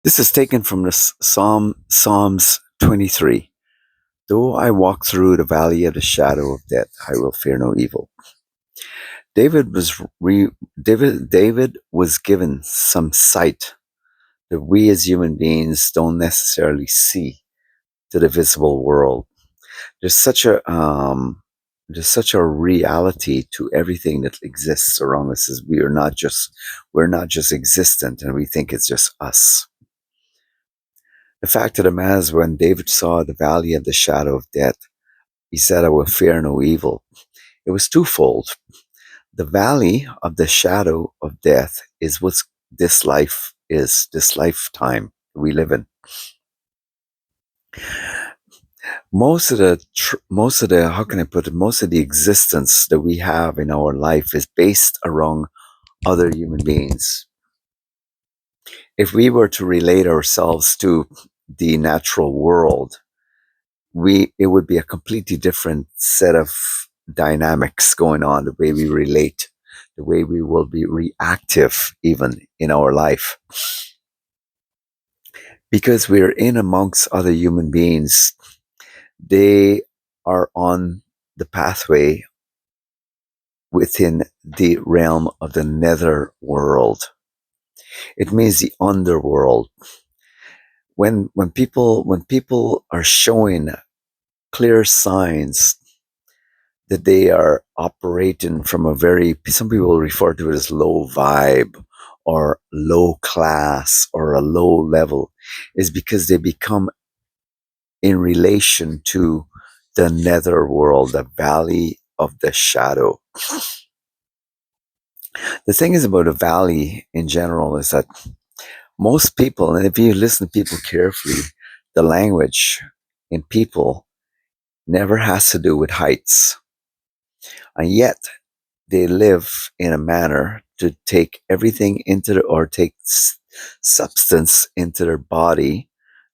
This is taken from the Psalms 23. Though I walk through the valley of the shadow of death, I will fear no evil. David was David was given some sight that we as human beings don't necessarily see to the visible world. There's such a there's such a reality to everything that exists around us. As we're not just existent, and we think it's just us. The fact of the matter is, when David saw the valley of the shadow of death, he said, "I will fear no evil." It was twofold. The valley of the shadow of death is what this life is, this lifetime we live in. Most of the, how can I put it, most of the existence that we have in our life is based around other human beings. If we were to relate ourselves to the natural world, it would be a completely different set of dynamics going on, the way we relate, the way we will be reactive even in our life. Because we're in amongst other human beings, they are on the pathway within the realm of the nether world. It means the underworld. When people are showing clear signs that they are operating from a very, some people refer to it as low vibe or low class or a low level, is because they become in relation to the nether world, the valley of the shadow. The thing is about a valley in general is that most people, and if you listen to people carefully, the language in people never has to do with heights. And yet they live in a manner to take everything into or take substance into their body,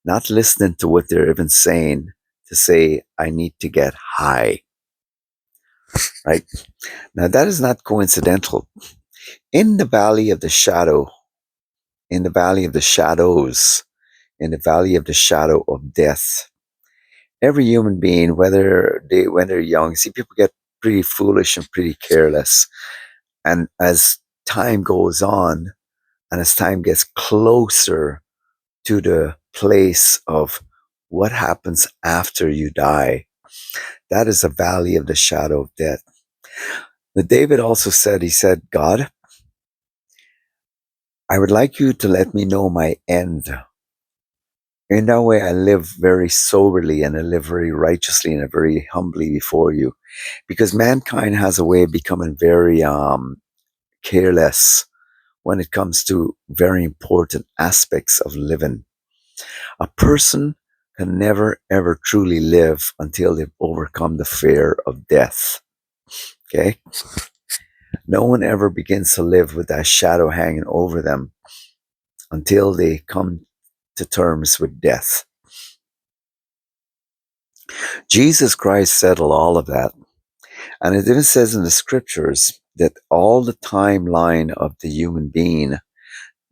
not listening to what they're even saying, to say, I need to get high. Right? Now that is not coincidental. In the valley of the shadow, in the valley of the shadows, in the valley of the shadow of death, every human being, when they're young, see, people get pretty foolish and pretty careless. And as time goes on, and as time gets closer to the place of what happens after you die, that is a valley of the shadow of death. But David also said, he said, God, I would like you to let me know my end. In that way, I live very soberly and I live very righteously and very humbly before you. Because mankind has a way of becoming very careless when it comes to very important aspects of living. A person can never ever truly live until they've overcome the fear of death. Okay? No one ever begins to live with that shadow hanging over them until they come to terms with death. Jesus Christ settled all of that. And it even says in the scriptures that all the timeline of the human being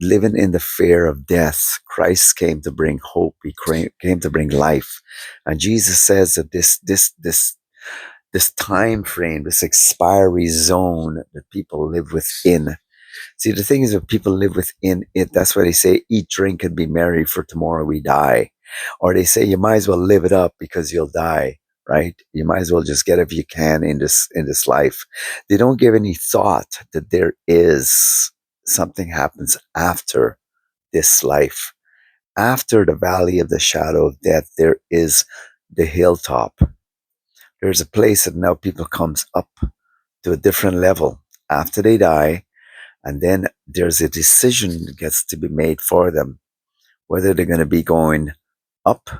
living in the fear of death, Christ came to bring hope. He came to bring life. And Jesus says that this time frame, this expiry zone that people live within. See, the thing is that people live within it. That's why they say, eat, drink, and be merry, for tomorrow we die. Or they say, you might as well live it up because you'll die, right? You might as well just get if you can in this life. They don't give any thought that there is something happens after this life. After the valley of the shadow of death, there is the hilltop. There's a place that now people comes up to a different level after they die, and then there's a decision that gets to be made for them, whether they're going to be going up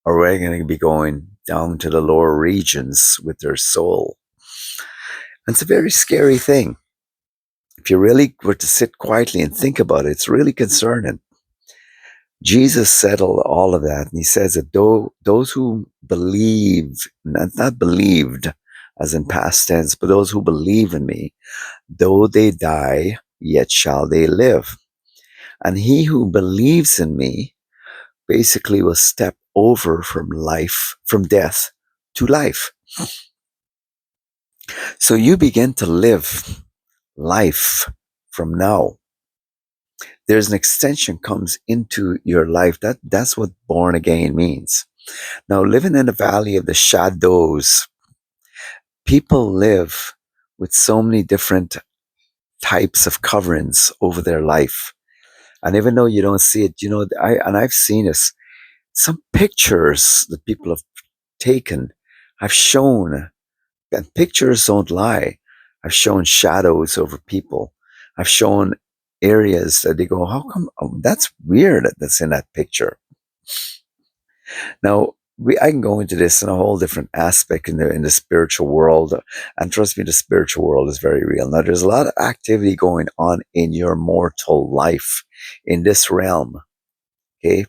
or whether they're going to be going down to the lower regions with their soul. And it's a very scary thing. If you really were to sit quietly and think about it, it's really concerning. Jesus settled all of that, and he says that those who believe, not believed as in past tense, but those who believe in me, though they die, yet shall they live. And he who believes in me basically will step over from death to life. So you begin to live life from now. There's an extension comes into your life. That's what born again means. Now, living in the valley of the shadows, people live with so many different types of coverings over their life. And even though you don't see it, I've seen this. Some pictures that people have taken, I've shown, and pictures don't lie. I've shown shadows over people. I've shown areas that they go, how come? Oh, that's weird that's in that picture. Now, I can go into this in a whole different aspect in the spiritual world, and trust me, the spiritual world is very real. Now, there's a lot of activity going on in your mortal life in this realm, okay,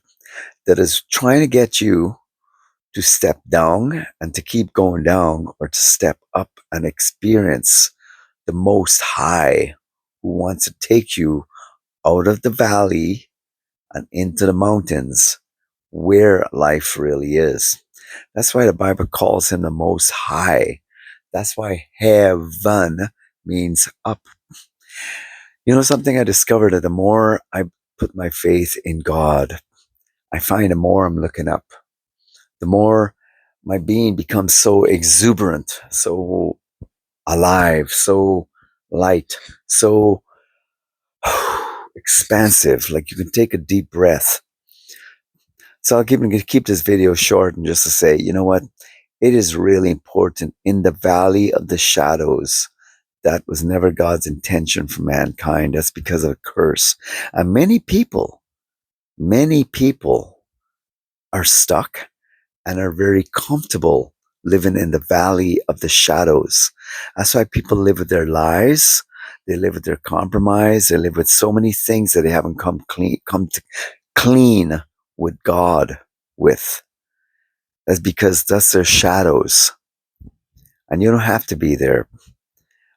that is trying to get you to step down and to keep going down, or to step up and experience the Most High, who wants to take you out of the valley and into the mountains where life really is. That's why the Bible calls him the Most High. That's why heaven means up. You know something I discovered, that the more I put my faith in God, I find the more I'm looking up, the more my being becomes so exuberant, so alive, so light, so expansive, like you can take a deep breath. So I'll keep this video short, and just to say, you know what? It is really important in the valley of the shadows. That was never God's intention for mankind. That's because of a curse. And many people are stuck and are very comfortable living in the valley of the shadows. That's why people live with their lies. They live with their compromise. They live with so many things that they haven't come to clean with God with. That's because that's their shadows. And you don't have to be there.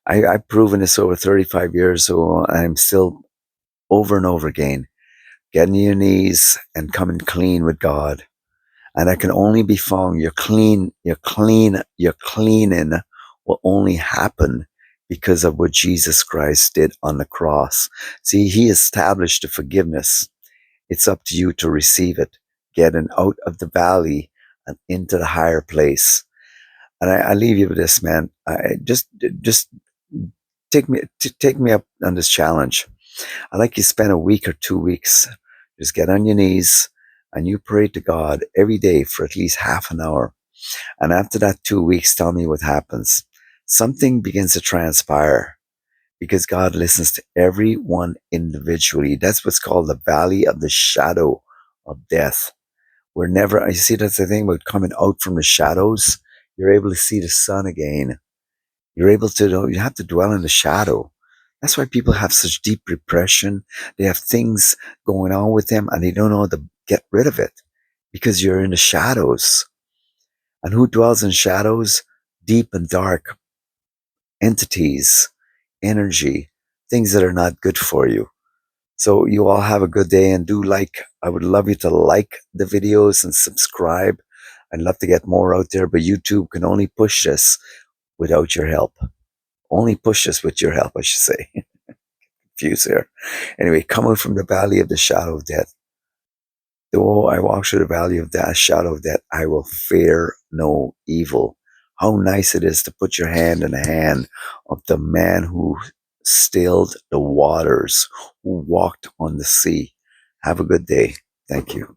I've proven this over 35 years, so I'm still over and over again getting on your knees and coming clean with God. And that can only be found. Your cleaning will only happen because of what Jesus Christ did on the cross. See, he established the forgiveness. It's up to you to receive it, getting out of the valley and into the higher place. And I leave you with this, man. I just take me up on this challenge. I'd like you to spend a week or 2 weeks. Just get on your knees and you pray to God every day for at least half an hour. And after that 2 weeks, tell me what happens. Something begins to transpire, because God listens to everyone individually. That's what's called the valley of the shadow of death. We're never, you see, that's the thing about coming out from the shadows. You're able to see the sun again. You're able to, you have to dwell in the shadow. That's why people have such deep repression. They have things going on with them and they don't know how to get rid of it, because you're in the shadows. And who dwells in shadows? Deep and dark entities, energy, things that are not good for you. So you all have a good day, and I would love you to like the videos and subscribe. I'd love to get more out there, but YouTube can only push this without your help. Only push this with your help, I should say. Confused here. Anyway, coming from the valley of the shadow of death. Though I walk through the valley of that shadow of death, I will fear no evil. How nice it is to put your hand in the hand of the man who stilled the waters, who walked on the sea. Have a good day. Thank you.